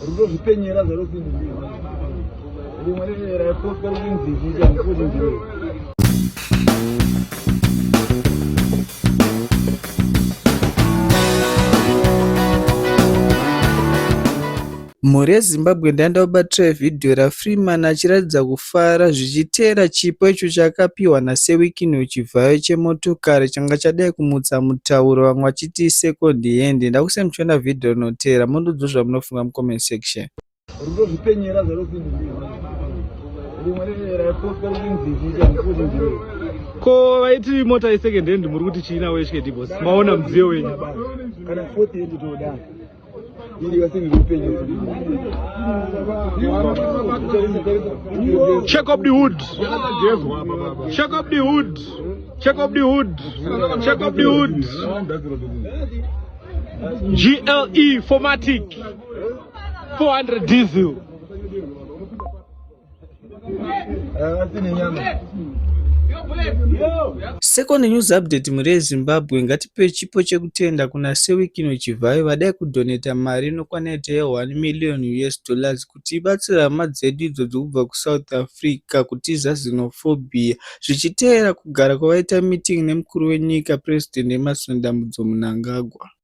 Ruzozvipenyera zvarokuti rimwe rapoka rinzizizha ndikozinzire. Mhuri yeZimbabwe ndandabatira vhidhiyo raFreeman achiratidza kufara zvichiteera chipo icho chakapiwa naSewikino chivhayo chemotokari changa chadai kumutsa mutauro vamwe vachiti second hand. Ndakusei muchiona vhidhiyo rinoteera mundiudze zvamunofunga mucomment section. Ruzozvipenyera zvarokuti rimwe rapoka rinzizizha ndikozinzire. Ko vaiti mota yesecond hand muri kuti chiina weshketi boss maona mudziyo wenyu Kana 40 hand toda ili wasingipenyera. check up the hood check up the hood check up the hood check up the hood GLE Formatic 400 diesel. Asine nyama. Second news update mhuri yeZimbabwe ngatipe chipo chekutenda kuna Sewikino chivhayo vadai kudoneta mari inokwana ita $1 million kuti ibatsira hama dzedu idzo dzokubva kuSouth Africa kutiza xenophobia zvichiteera kugara kwavaita meeting nemukuru wenyika President Emmerson Dambudzo Mnangagwa.